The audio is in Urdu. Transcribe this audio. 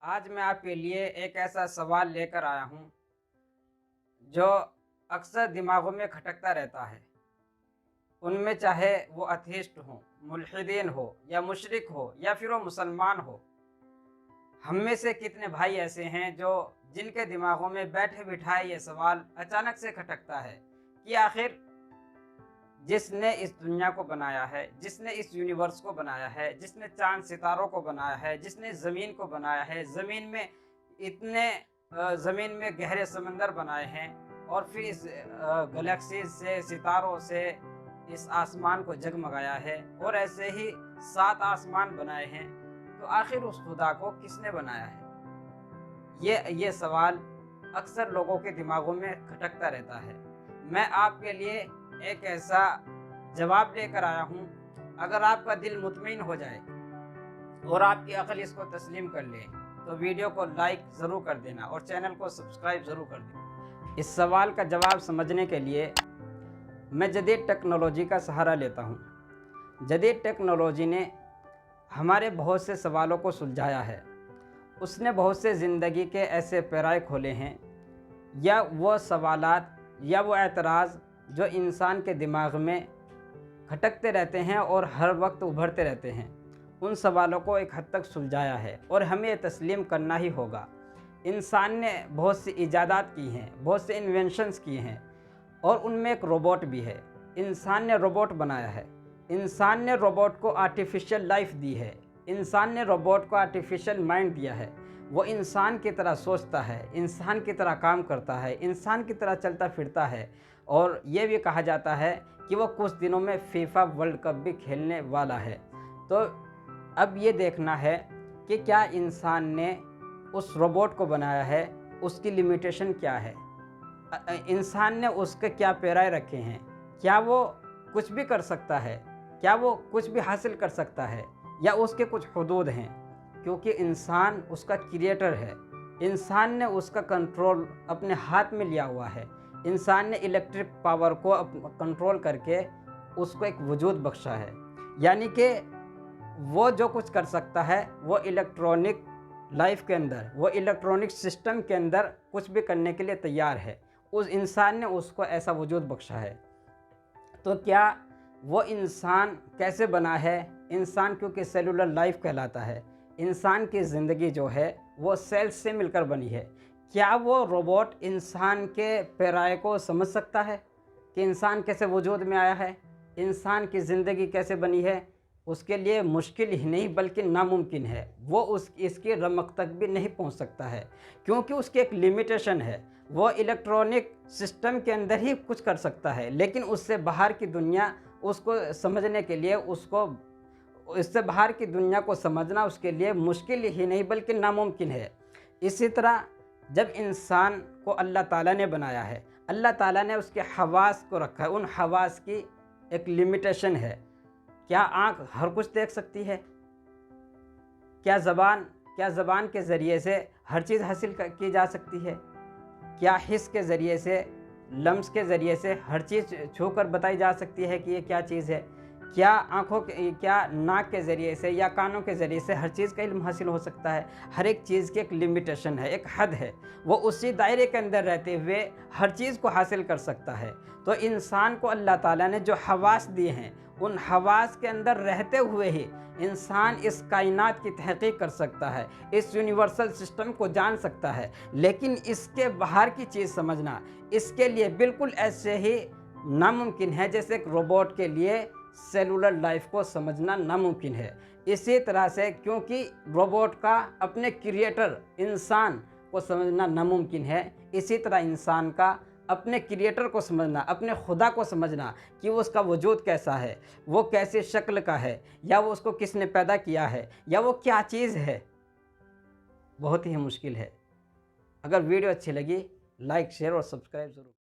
آج میں آپ کے لیے ایک ایسا سوال لے کر آیا ہوں جو اکثر دماغوں میں کھٹکتا رہتا ہے۔ ان میں چاہے وہ اتھیسٹ ہوں، ملحدین ہو یا مشرک ہو یا پھر وہ مسلمان ہو، ہم میں سے کتنے بھائی ایسے ہیں جن کے دماغوں میں بیٹھے بٹھائے یہ سوال اچانک سے کھٹکتا ہے کہ آخر جس نے اس دنیا کو بنایا ہے، جس نے اس یونیورس کو بنایا ہے، جس نے چاند ستاروں کو بنایا ہے، جس نے زمین کو بنایا ہے، زمین میں گہرے سمندر بنائے ہیں، اور پھر اس گلیکسیز سے، ستاروں سے اس آسمان کو جگمگایا ہے، اور ایسے ہی 7 آسمان بنائے ہیں، تو آخر اس خدا کو کس نے بنایا ہے؟ یہ سوال اکثر لوگوں کے دماغوں میں کھٹکتا رہتا ہے۔ میں آپ کے لیے ایک ایسا جواب لے کر آیا ہوں، اگر آپ کا دل مطمئن ہو جائے اور آپ کی عقل اس کو تسلیم کر لے تو ویڈیو کو لائک ضرور کر دینا اور چینل کو سبسکرائب ضرور کر دینا۔ اس سوال کا جواب سمجھنے کے لیے میں جدید ٹیکنالوجی کا سہارا لیتا ہوں۔ جدید ٹیکنالوجی نے ہمارے بہت سے سوالوں کو سلجھایا ہے۔ اس نے بہت سے زندگی کے ایسے پیرائے کھولے ہیں، یا وہ سوالات یا وہ اعتراض جو انسان کے دماغ میں کھٹکتے رہتے ہیں اور ہر وقت ابھرتے رہتے ہیں، ان سوالوں کو ایک حد تک سلجھایا ہے، اور ہمیں یہ تسلیم کرنا ہی ہوگا۔ انسان نے بہت سی ایجادات کی ہیں، بہت سے انوینشنز کی ہیں، اور ان میں ایک روبوٹ بھی ہے۔ انسان نے روبوٹ بنایا ہے، انسان نے روبوٹ کو آرٹیفیشل لائف دی ہے، انسان نے روبوٹ کو آرٹیفیشل مائنڈ دیا ہے۔ وہ انسان کی طرح سوچتا ہے، انسان کی طرح کام کرتا ہے، انسان کی طرح چلتا پھرتا ہے، اور یہ بھی کہا جاتا ہے کہ وہ کچھ دنوں میں فیفا ورلڈ کپ بھی کھیلنے والا ہے۔ تو اب یہ دیکھنا ہے کہ کیا انسان نے اس روبوٹ کو بنایا ہے، اس کی لیمیٹیشن کیا ہے، انسان نے اس کے کیا پیرائے رکھے ہیں، کیا وہ کچھ بھی کر سکتا ہے، کیا وہ کچھ بھی حاصل کر سکتا ہے، یا اس کے کچھ حدود ہیں، کیونکہ انسان اس کا کریٹر ہے۔ انسان نے اس کا کنٹرول اپنے ہاتھ میں لیا ہوا ہے۔ انسان نے الیکٹرک پاور کو کنٹرول کر کے اس کو ایک وجود بخشا ہے، یعنی کہ وہ جو کچھ کر سکتا ہے وہ الیکٹرونک لائف کے اندر، وہ الیکٹرونک سسٹم کے اندر کچھ بھی کرنے کے لیے تیار ہے۔ اس انسان نے اس کو ایسا وجود بخشا ہے۔ تو کیا وہ انسان کیسے بنا ہے؟ انسان کیونکہ سیلولر لائف کہلاتا ہے، انسان کی زندگی جو ہے وہ سیلز سے مل کر بنی ہے۔ کیا وہ روبوٹ انسان کے پیرائے کو سمجھ سکتا ہے کہ انسان کیسے وجود میں آیا ہے، انسان کی زندگی کیسے بنی ہے؟ اس کے لیے مشکل ہی نہیں بلکہ ناممکن ہے۔ وہ اس کی رمق تک بھی نہیں پہنچ سکتا ہے، کیونکہ اس کی ایک لیمیٹیشن ہے۔ وہ الیکٹرونک سسٹم کے اندر ہی کچھ کر سکتا ہے، لیکن اس سے باہر کی دنیا اس کو سمجھنے کے لیے اس سے باہر کی دنیا کو سمجھنا اس کے لیے مشکل ہی نہیں بلکہ ناممکن ہے۔ اسی طرح جب انسان کو اللہ تعالیٰ نے بنایا ہے، اللہ تعالیٰ نے اس کے حواس کو رکھا ہے، ان حواس کی ایک لیمیٹیشن ہے۔ کیا آنکھ ہر کچھ دیکھ سکتی ہے؟ کیا زبان کے ذریعے سے ہر چیز حاصل کی جا سکتی ہے؟ کیا حس کے ذریعے سے، لمس کے ذریعے سے ہر چیز چھو کر بتائی جا سکتی ہے کہ یہ کیا چیز ہے؟ کیا ناک کے ذریعے سے یا کانوں کے ذریعے سے ہر چیز کا علم حاصل ہو سکتا ہے؟ ہر ایک چیز کی ایک لیمیٹیشن ہے، ایک حد ہے۔ وہ اسی دائرے کے اندر رہتے ہوئے ہر چیز کو حاصل کر سکتا ہے۔ تو انسان کو اللہ تعالیٰ نے جو حواس دیے ہیں، ان حواس کے اندر رہتے ہوئے ہی انسان اس کائنات کی تحقیق کر سکتا ہے، اس یونیورسل سسٹم کو جان سکتا ہے، لیکن اس کے باہر کی چیز سمجھنا اس کے لیے بالکل ایسے ہی ناممکن ہے جیسے ایک روبوٹ کے لیے سیلولر لائف کو سمجھنا ناممکن ہے۔ اسی طرح سے کیونکہ روبوٹ کا اپنے کریٹر انسان کو سمجھنا ناممکن ہے، اسی طرح انسان کا اپنے کریٹر کو سمجھنا، اپنے خدا کو سمجھنا کہ وہ اس کا وجود کیسا ہے، وہ کیسی شکل کا ہے، یا وہ اس کو کس نے پیدا کیا ہے، یا وہ کیا چیز ہے، بہت ہی مشکل ہے۔ اگر ویڈیو اچھی لگی لائک، شیئر اور سبسکرائب ضرور